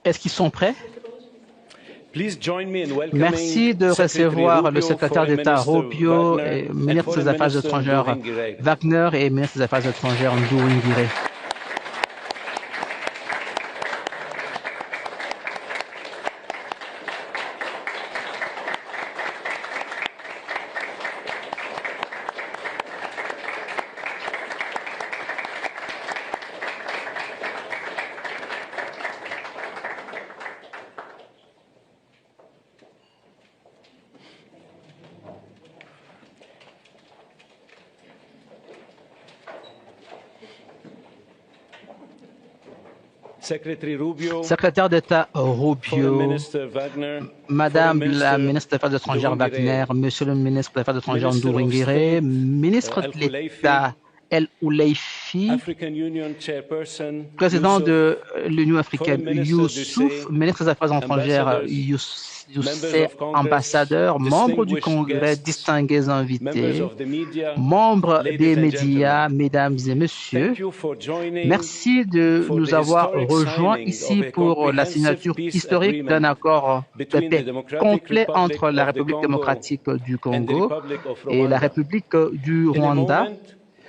Est-ce qu'ils sont prêts? Merci de recevoir le secrétaire d'État Rubio, et ministre des Affaires étrangères Wagner et ministre des Affaires étrangères Nduhungirehe. Secrétaire d'État Rubio, Madame la ministre des Affaires étrangères Wagner, Monsieur le ministre des Affaires étrangères Nduhungirehe, ministre de l'État El Uleifi, président de l'Union africaine Youssouf, ministre des Affaires étrangères Youssef, ambassadeur, membre du Congrès, distingués invités, membres des médias, mesdames et messieurs, merci de nous avoir rejoints ici pour la signature historique d'un accord de paix complet entre la République démocratique du Congo et la République du Rwanda.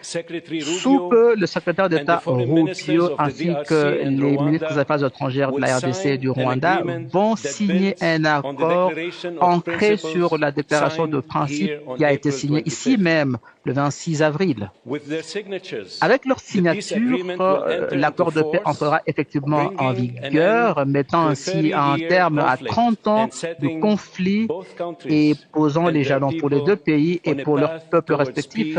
Sous peu, le secrétaire d'État Rubio ainsi que les ministres des Affaires étrangères de la RDC et du Rwanda vont signer un accord ancré sur la déclaration de principe qui a été signée ici même le 26 avril. Avec leur signature, l'accord de paix entrera effectivement en vigueur, mettant ainsi un terme à 30 ans de conflit et posant les jalons pour les deux pays et pour leurs peuples respectifs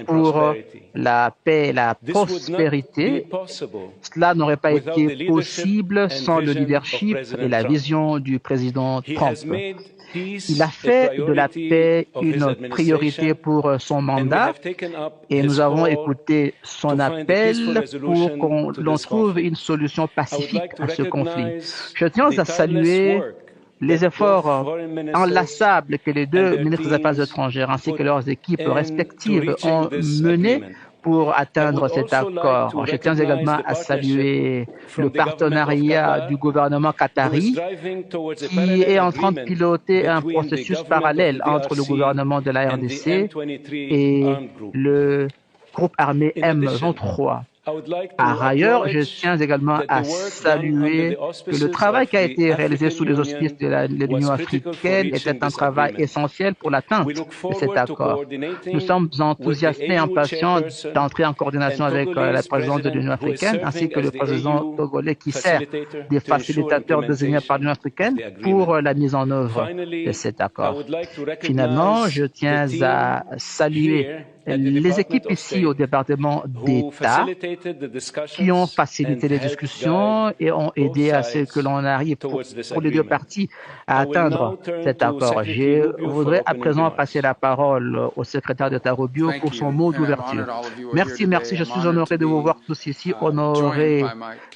pour la paix et la prospérité. Cela n'aurait pas été possible sans le leadership et la vision du président Trump. Il a fait de la paix une priorité pour son mandat et nous avons écouté son appel pour qu'on trouve une solution pacifique à ce conflit. Je tiens à saluer les efforts inlassables que les deux ministres des Affaires étrangères ainsi que leurs équipes respectives ont menés pour atteindre cet accord. Je tiens également à saluer le partenariat du gouvernement qatari qui est en train de piloter un processus parallèle entre le gouvernement de la RDC et le groupe armé M23. Par ailleurs, je tiens également à saluer que le travail qui a été réalisé sous les auspices de l'Union africaine était un travail essentiel pour l'atteinte de cet accord. Nous sommes enthousiastes et impatients d'entrer en coordination avec la présidente de l'Union africaine ainsi que le président togolais qui sert des facilitateurs désignés par l'Union africaine pour la mise en œuvre de cet accord. Finalement, je tiens à saluer les équipes ici au département d'État qui ont facilité les discussions et ont aidé à ce que l'on arrive pour les deux parties à atteindre cet accord. Je voudrais à présent passer la parole au secrétaire d'État Rubio pour son mot d'ouverture. Merci, je suis honoré de vous voir tous ici, honoré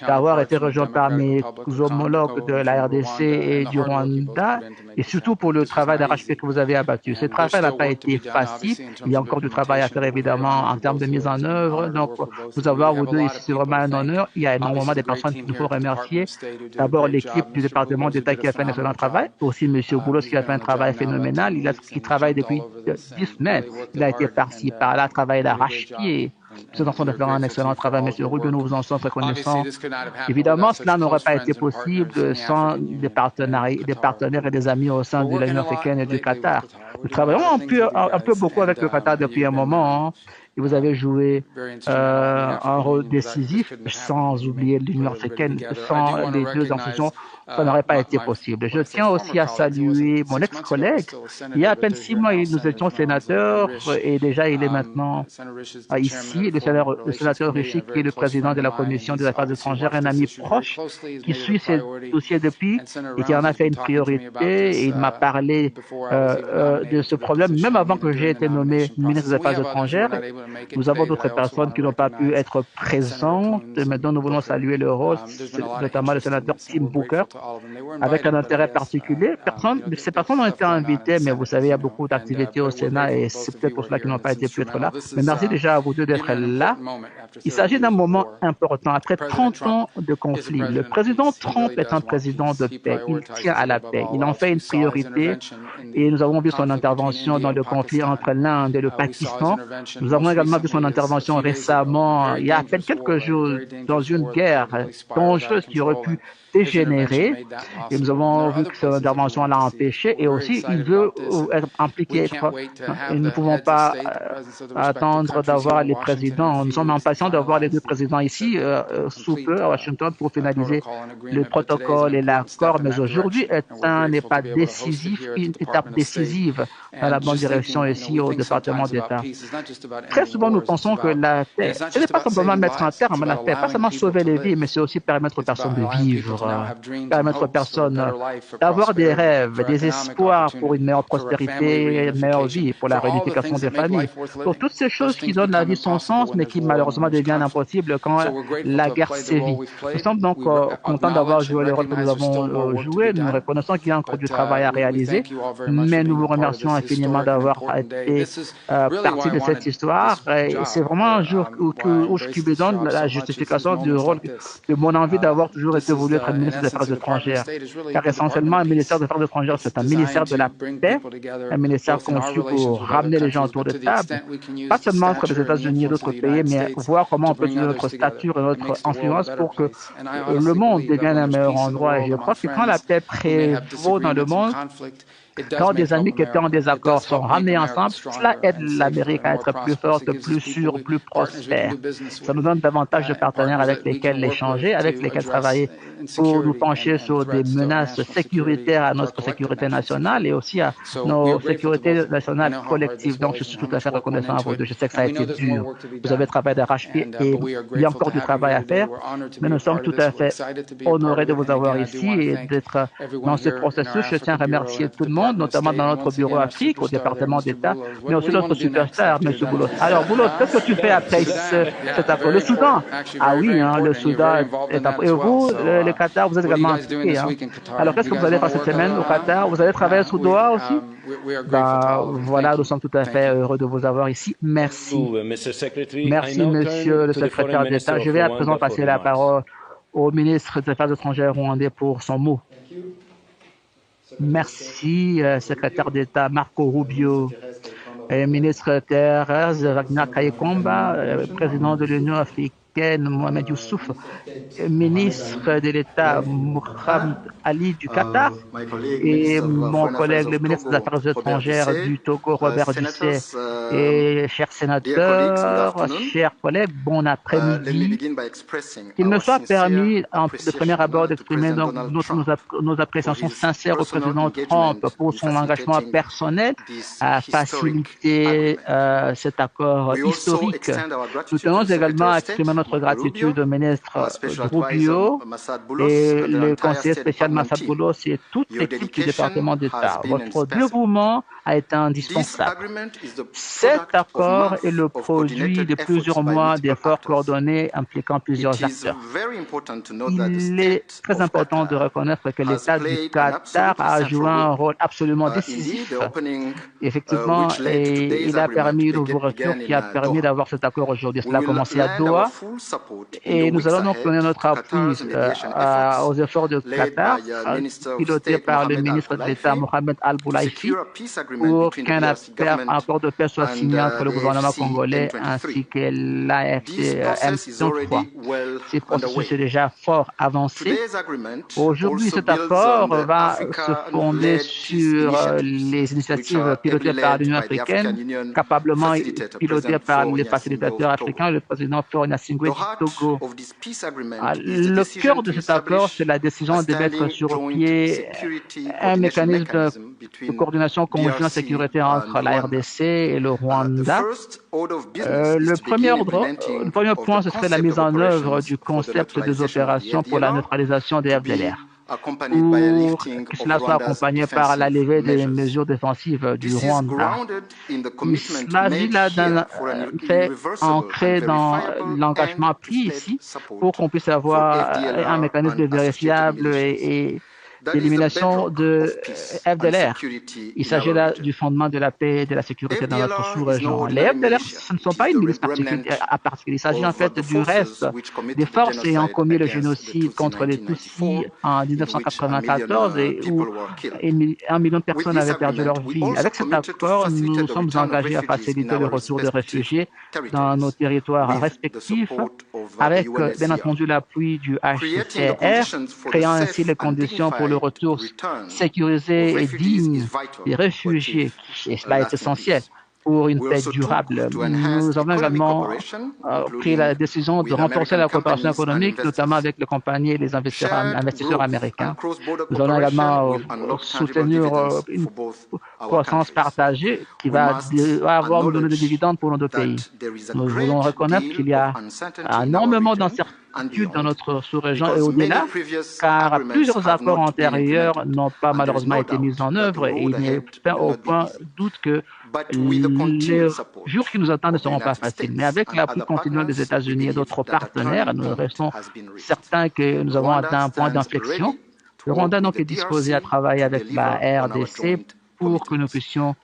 d'avoir été rejoint par mes homologues de la RDC et du Rwanda et surtout pour le travail d'arrache-pied que vous avez abattu. Ce travail n'a pas été facile, il y a encore du travail à faire évidemment en termes de mise en œuvre. Donc, vous avoir vous deux ici, c'est vraiment un honneur. Il y a énormément de personnes qu'il nous faut remercier. D'abord, l'équipe du département d'État qui a fait un excellent travail. Aussi, M. Boulos qui a fait un travail phénoménal. Il travaille depuis 10 semaines. Il a été par-ci, par-là, travaillé d'arrache-pied. Nous sommes en train de faire un excellent travail, M. Rubio, nous vous en sommes reconnaissants. Évidemment, cela n'aurait pas été possible sans des partenaires et des amis au sein de l'Union africaine et du Qatar. Nous travaillons un peu beaucoup avec le Qatar depuis un moment. Et vous avez joué un rôle décisif, sans oublier l'Union africaine, sans les deux institutions, ça n'aurait pas été possible. Je tiens aussi à saluer mon ex-collègue. Il y a à peine 6 mois, nous étions sénateurs et déjà il est maintenant ici, le sénateur Rishi, qui est le président de la Commission des Affaires étrangères, un ami proche qui suit ces dossiers depuis et qui en a fait une priorité. Et il m'a parlé de ce problème, même avant que j'ai été nommé ministre des Affaires étrangères. Nous avons d'autres personnes qui n'ont pas pu être présentes, mais dont nous voulons saluer le rôle, notamment le sénateur Tim Booker, avec un intérêt particulier. Ces personnes ont été invitées, mais vous savez, il y a beaucoup d'activités au Sénat et c'est peut-être pour cela qu'ils n'ont pas pu être là. Mais merci déjà à vous deux d'être là. Il s'agit d'un moment important. Après 30 ans de conflit, le président Trump est un président de paix. Il tient à la paix. Il en fait une priorité et nous avons vu son intervention dans le conflit entre l'Inde et le Pakistan. Nous avons également vu son intervention récemment, il y a à peine quelques jours, dans une guerre dangereuse qui aurait pu dégénérer. Et nous avons vu que son intervention l'a empêché et aussi il veut être impliqué. Et nous ne pouvons pas attendre d'avoir les présidents. Nous sommes impatients d'avoir les deux présidents ici, sous peu, à Washington, pour finaliser le protocole et l'accord. Mais aujourd'hui n'est pas décisif, une étape décisive dans la bonne direction ici au département d'État. Très souvent, nous pensons que la paix, ce n'est pas simplement mettre un terme à la paix, pas seulement sauver les vies, mais c'est aussi permettre aux personnes de vivre, permettre aux personnes d'avoir des rêves, des espoirs pour une meilleure prospérité, une meilleure vie, pour la réunification des familles, pour toutes ces choses qui donnent la vie son sens, mais qui malheureusement deviennent impossibles quand la guerre sévit. Nous sommes donc contents d'avoir joué le rôle que nous avons joué. Nous reconnaissons qu'il y a encore du travail à réaliser, mais nous vous remercions infiniment d'avoir été partie de cette histoire. C'est vraiment un jour où je me donne la justification du rôle de mon envie d'avoir toujours été voulu être un ministre des Affaires étrangères. Car essentiellement, un ministère des Affaires étrangères, c'est un ministère de la paix, un ministère conçu pour ramener les gens autour de table, pas seulement entre les États-Unis et d'autres pays, mais voir comment on peut utiliser notre stature et notre influence pour que le monde devienne un meilleur endroit. Et je crois que quand la paix prévaut dans le monde, quand des amis qui étaient en désaccord sont ramenés ensemble, cela aide l'Amérique à être plus forte, plus sûre, plus prospère. Ça nous donne davantage de partenaires avec lesquels échanger, avec lesquels travailler pour nous pencher sur des menaces sécuritaires à notre sécurité nationale et aussi à nos sécurités nationales collectives. Donc, je suis tout à fait reconnaissant à vous deux. Je sais que ça a été dur. Vous avez travaillé d'arrache-pied et il y a encore du travail à faire, mais nous sommes tout à fait honorés de vous avoir ici et d'être dans ce processus. Je tiens à remercier tout le monde, notamment dans notre bureau Afrique, au département d'État, mais aussi notre superstar, M. Boulos. Alors, Boulos, qu'est-ce que tu fais après cet accord? Le Soudan? Ah oui, le Soudan est après. Et vous, le Qatar, vous êtes également impliqué. Alors, qu'est-ce que vous allez faire cette semaine au Qatar? Vous allez travailler sous Doha aussi? Voilà, nous sommes tout à fait heureux de vous avoir ici. Merci. Merci, Monsieur le secrétaire d'État. Je vais à présent passer la parole au ministre des Affaires étrangères rwandais pour son mot. Merci, secrétaire d'État Marco Rubio, ministre Thérèse Wagner Kayekomba, président de l'Union africaine Mohamed Youssouf, ministre de l'État Mohamed Ali du Qatar et mon collègue le ministre des Affaires étrangères du Togo Robert Dussé et chers sénateurs, chers collègues, bon après-midi. Il me soit permis de premier abord d'exprimer nos appréciations sincères au président Trump pour son engagement personnel à faciliter cet accord historique. Nous tenons également à exprimer notre gratitude au ministre Rubio et le conseiller spécial Massad Boulos et toute l'équipe du département d'État. Votre dévouement a été indispensable. Cet accord est le produit de plusieurs mois d'efforts coordonnés impliquant plusieurs acteurs. Il est très important de reconnaître que l'État du Qatar a joué un rôle absolument décisif. Effectivement, et il a permis l'ouverture qui a permis d'avoir cet accord aujourd'hui. Cela a commencé à Doha et nous allons donc donner notre appui aux efforts du Qatar, pilotés par le ministre de l'État Mohamed Al-Boulaifi, pour qu'un accord de paix soit signé entre le gouvernement congolais ainsi que l'AFC M23. Ce processus est déjà fort avancé. Aujourd'hui, cet accord va se fonder sur les initiatives pilotées par l'Union africaine, capablement pilotées par les facilitateurs africains, le président Faure Gnassingbé du Togo. Le cœur de cet accord, c'est la décision de mettre sur pied un mécanisme de coordination conjointe de sécurité entre la RDC et le Rwanda. Le premier point, ce serait la mise en œuvre du concept des opérations pour la neutralisation des FDLR. pour que cela soit accompagné par la levée des mesures défensives du Rwanda. Il s'agit là d'un fait ancré dans l'engagement pris ici pour qu'on puisse avoir un mécanisme vérifiable et d'élimination de FDLR. Il s'agit là du fondement de la paix et de la sécurité dans notre sous-région. Les FDLR, ce ne sont pas une milice particulière. Il s'agit en fait du reste des forces ayant commis le génocide contre les Tutsis en 1994 et où 1 million de personnes avaient perdu leur vie. Avec cet accord, nous sommes engagés à faciliter le retour des réfugiés dans nos territoires respectifs avec, bien entendu, l'appui du HCR, créant ainsi les conditions pour le retour sécurisé et digne des réfugiés, et cela est essentiel pour une paix durable. Nous avons également pris la décision de renforcer la coopération économique, notamment avec les compagnies et les investisseurs américains. Nous allons également soutenir une croissance partagée qui va avoir donné des dividendes pour nos deux pays. Nous voulons reconnaître qu'il y a énormément d'incertitudes dans notre sous-région et au-delà, car plusieurs accords antérieurs n'ont pas malheureusement été mis en œuvre et il n'est pas au point doute que les jours qui nous attendent ne seront pas faciles. Mais avec l'appui continuel des États-Unis et d'autres partenaires, nous restons certains que nous avons atteint un point d'inflexion. Le Rwanda donc est disposé à travailler avec la RDC pour que nous puissions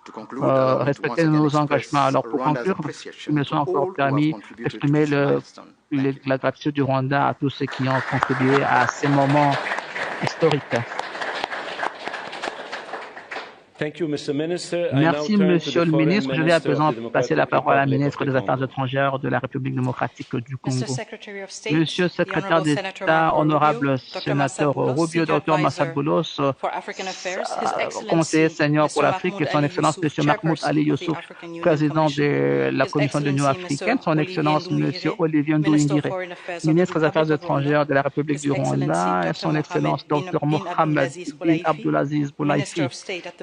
respecter nos engagements. Alors pour conclure, il me soit encore permis d'exprimer la gratitude du Rwanda à tous ceux qui ont contribué à ces moments historiques. Merci, Monsieur le ministre. Je vais à présent passer la parole à la ministre des Affaires étrangères de la République démocratique du Congo. Monsieur le secrétaire d'État, honorable sénateur Rubio, Dr Massaboulos, conseiller senior pour l'Afrique, et son Excellence Monsieur Mahmoud Ali Youssouf, président de la Commission de l'Union africaine, son Excellence Monsieur Olivier Ndoyingire, ministre des Affaires étrangères de la République du Rwanda, et son Excellence Dr Mohamed bin Abdulaziz Boulaïfi,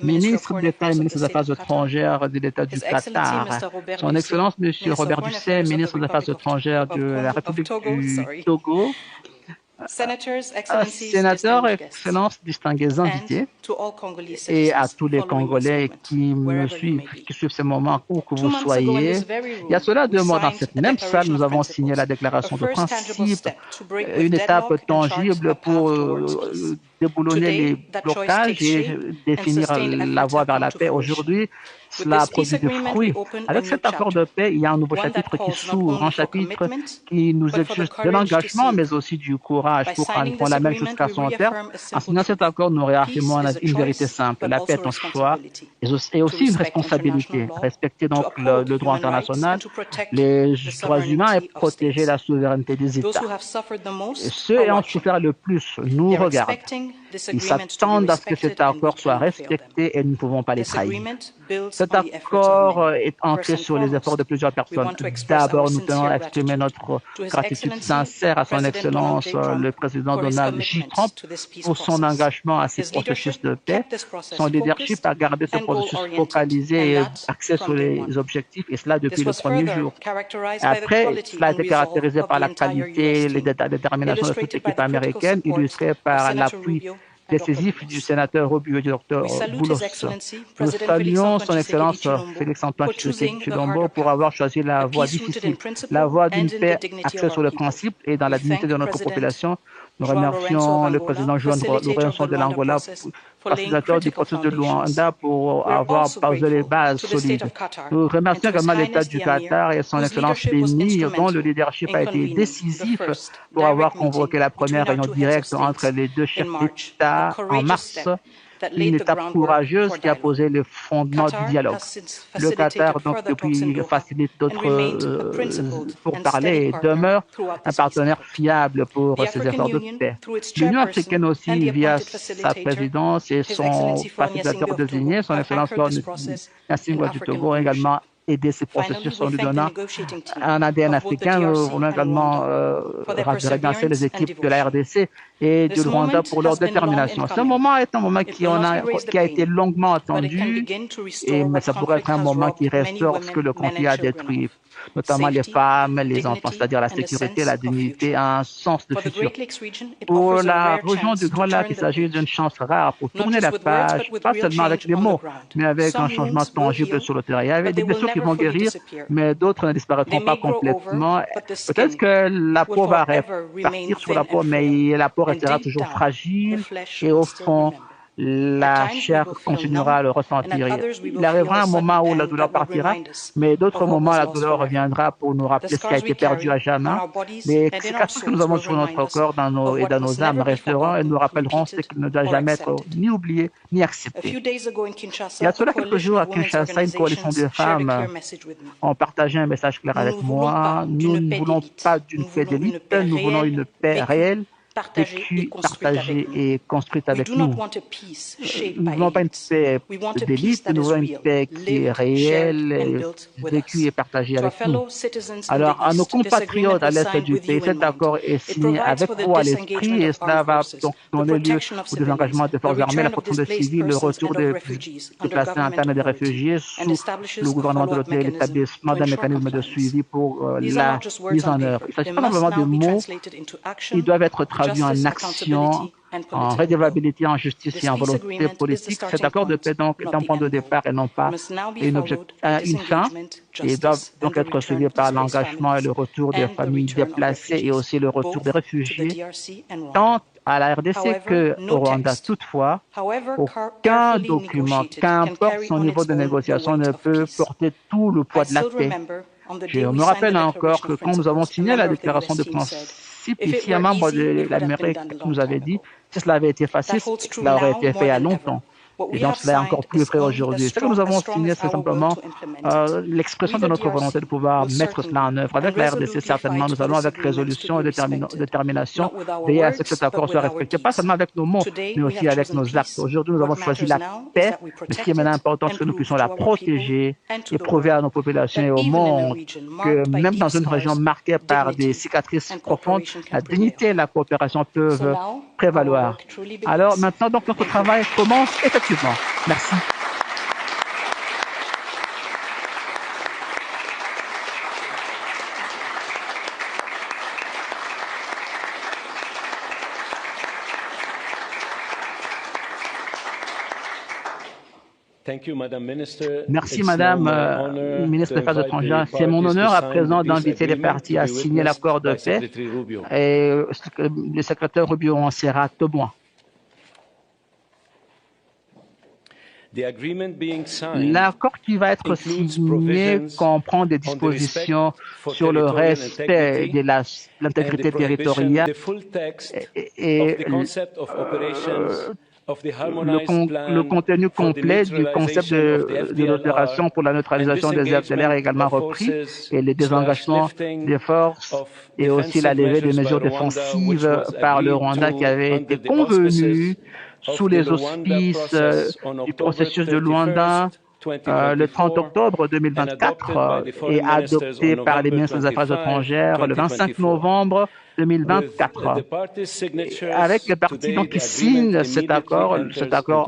ministre d'État et ministre des Affaires étrangères de l'État du Qatar, son Excellence M. Robert Dussey, ministre des Affaires étrangères de la République du Togo, sénateurs, Excellences, distingués invités, et à tous les Congolais qui me suivent, qui suivent ces moments où que vous soyez. Il y a cela 2 mois, dans cette même salle, nous avons signé la déclaration de principe, une étape tangible pour déboulonner les blocages et définir la voie vers la paix. Aujourd'hui, cela a produit des fruits. Avec cet accord de paix, il y a un nouveau chapitre qui s'ouvre, un chapitre qui nous exige de l'engagement, mais aussi du courage pour qu'on l'amène jusqu'à son terme. En signant cet accord, nous réaffirmons une vérité simple. La paix est un choix et aussi une responsabilité. Respecter donc le droit international, les droits humains et protéger la souveraineté des États. Et ceux ayant souffert le plus nous regardent. Ils s'attendent à ce que cet accord soit respecté et nous ne pouvons pas les trahir. Cet accord est ancré sur les efforts de plusieurs personnes. D'abord, nous tenons à exprimer notre gratitude sincère à son Excellence, le président Donald J. Trump, pour son engagement à ces processus de paix. Son leadership a gardé ce processus focalisé et axé sur les objectifs, et cela depuis le premier jour. Après, cela a été caractérisé par la qualité et la détermination de toute l'équipe américaine, illustrée par l'appui décisif du sénateur Rubio et du Dr Boulos. Nous saluons son Excellence Félix-Antoine Tshilombo pour avoir choisi la voie difficile, la voie d'une paix axée sur le principe et dans la dignité de notre population. Nous remercions le président João Lourenço de l'Angola, facilitateur du processus de Luanda, pour avoir posé les bases solides. Nous remercions également l'État du Qatar et son Excellence Béni, dont le leadership a été décisif pour avoir convoqué la première réunion directe entre les deux chefs d'État en mars. Une étape courageuse qui a posé le fondement du dialogue. Le Qatar, donc, depuis, facilite d'autres pourparlers et demeure un partenaire fiable pour ces efforts de paix. L'Union africaine aussi, via sa présidence et son facilitateur désigné, son Excellence Gnassingbé du Togo, a également aider ces processus en lui donnant un ADN africain. Nous voulons également remercier les équipes de la RDC et du Rwanda pour leur détermination. Ce moment est un moment qui a été longuement attendu, mais ça pourrait être un moment qui restaure ce que le conflit a détruit. notamment les femmes, les enfants, c'est-à-dire la sécurité, la dignité, un sens de futur. Pour la région du Grand Lac, il s'agit d'une chance rare pour tourner la page, pas seulement avec des mots, mais avec un changement tangible sur le terrain. Il y avait des blessures qui vont guérir, mais d'autres ne disparaîtront pas complètement. Peut-être que la peau va repartir sur la peau, mais la peau restera toujours fragile et au fond, la chair continuera à le ressentir. Il arrivera un moment où la douleur partira, mais d'autres moments, la douleur reviendra pour nous rappeler ce qui a été perdu à jamais. Les cicatrices que nous avons sur notre corps et dans nos âmes resteront et nous rappelleront ce qui ne doit jamais être ni oublié ni accepté. Il y a cela quelques jours à Kinshasa, une coalition de femmes ont partagé un message clair avec moi. Nous ne voulons pas d'une paix d'élite, nous voulons une paix réelle, vécue, partagée et construite avec nous. Nous ne voulons pas une paix d'élite, nous voulons une paix qui est réelle, vécue et partagée avec nous. Alors, à nos compatriotes à l'est du pays, cet accord est signé avec foi à l'esprit et cela va donc donner lieu au désengagement des forces armées, la protection des civils, le retour des déplacés internes et des réfugiés sous le gouvernement de l'autre et l'établissement d'un mécanisme de suivi pour la mise en œuvre. Il ne s'agit pas simplement de mots, ils doivent être traduits en action, en redevabilité, en justice et en volonté politique. Cet accord de paix donc est un point de départ et non pas une fin et doit donc être suivi par l'engagement et le retour des familles déplacées et aussi le retour des réfugiés, tant à la RDC qu'au Rwanda. Toutefois, aucun document, qu'importe son niveau de négociation, ne peut porter tout le poids de la paix. Je me rappelle encore que quand nous avons signé la déclaration de principe, ici, un membre de l'Amérique nous avait dit si cela avait été facile, cela aurait été fait il y a longtemps. Et donc, cela est encore plus vrai aujourd'hui. Ce que nous avons signé, c'est simplement l'expression de notre volonté de pouvoir mettre cela en œuvre. Avec la RDC, certainement, nous allons, avec résolution et détermination, veiller à ce que cet accord soit respecté, pas seulement avec nos mots, mais aussi avec nos actes. Aujourd'hui, nous avons choisi la paix, mais ce qui est maintenant important, c'est que nous puissions la protéger et prouver à nos populations et au monde que même dans une région marquée par des cicatrices profondes, la dignité et la coopération peuvent prévaloir. Alors maintenant, donc, notre travail commence effectivement. Merci. Merci, Madame ministre des Affaires étrangères. C'est mon honneur à présent d'inviter les partis à signer l'accord de paix et le secrétaire Rubio en sera témoin. L'accord qui va être signé comprend des dispositions sur le respect de l'intégrité territoriale et le contenu complet du concept de l'opération pour la neutralisation des FDLR est également repris et le désengagement des forces et aussi la levée des mesures défensives par le Rwanda qui avait été convenu sous les auspices du processus de Luanda le 30 octobre 2024 et adopté par les ministres des Affaires étrangères le 25 novembre 2024. Avec les partis donc, qui signent cet accord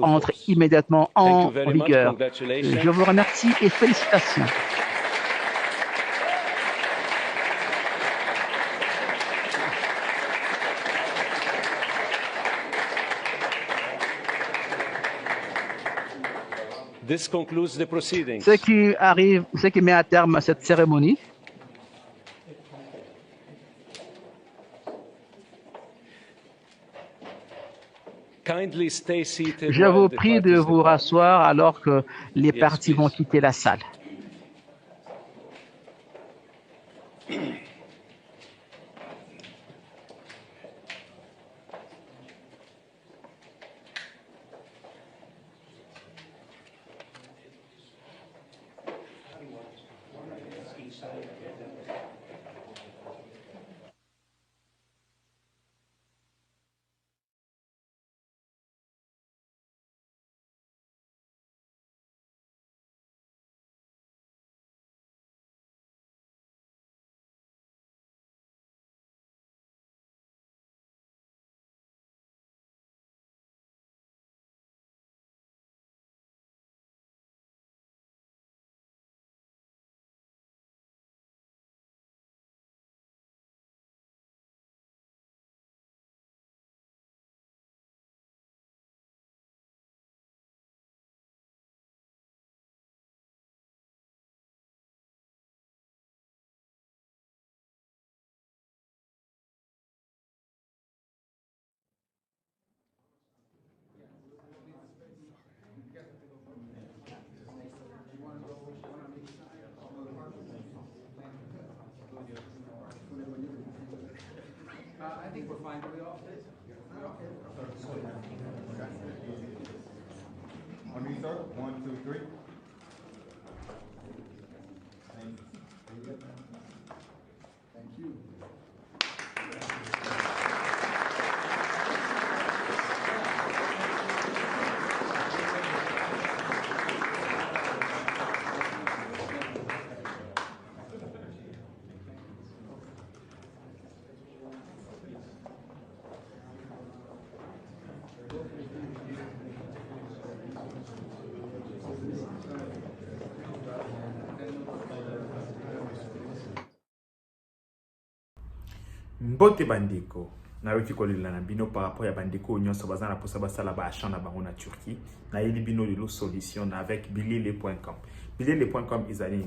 entre immédiatement en vigueur. Je vous remercie et félicitations. Ce qui met à terme à cette cérémonie. Je vous prie de vous rasseoir alors que les partis vont quitter la salle. sir. 1, 2, 3. Thank you. Mbote bandeko nayoki kolela na bino par rapport ya bandeko nyonso baza na posa basala ba achat na bango na Turquie na yeli bino lelo solution avec bilele.com. Bilele.com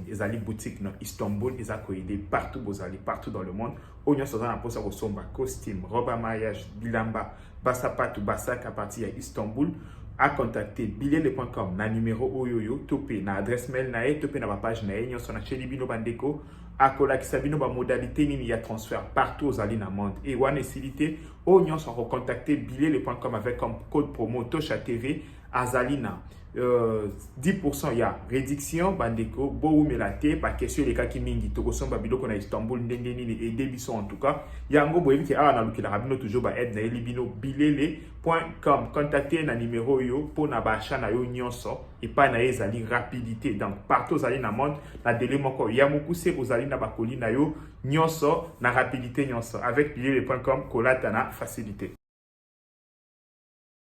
ezali boutique na Istanbul, eza ko aider partout bozali partout dans le monde. O nyonso baza na posa ko somba costume, robe à mariage, bilamba, basapatu, basak à partir ya Istanbul. À contacter bilele.com na numéro oyoyo topé na adresse mail na e topé na ba page na e nyonso na cheli bino bandeko akola kisabino ba modalité nini ya transfert partout aux alines monde et wana esilité o nyonso ko contacter bilele.com avec comme code promo Tosha TV azalina 10% ya réduction bandeko bo umelate pa question les cas qui mingi to somba biloko na Istanbul ndenge nini aider biso en tout cas yango boyebi ki awa na lukila rabino toujours ba aide na elibino bilele.com contacter na numéro yo pour na ba achat na yo nyonso et pas na ezali rapidité donc partout aux alines monde na délai moko ya mukuse aux alines na bakoli na yo nyonso na rapidité nyonso avec bilele.com kolata na facilité.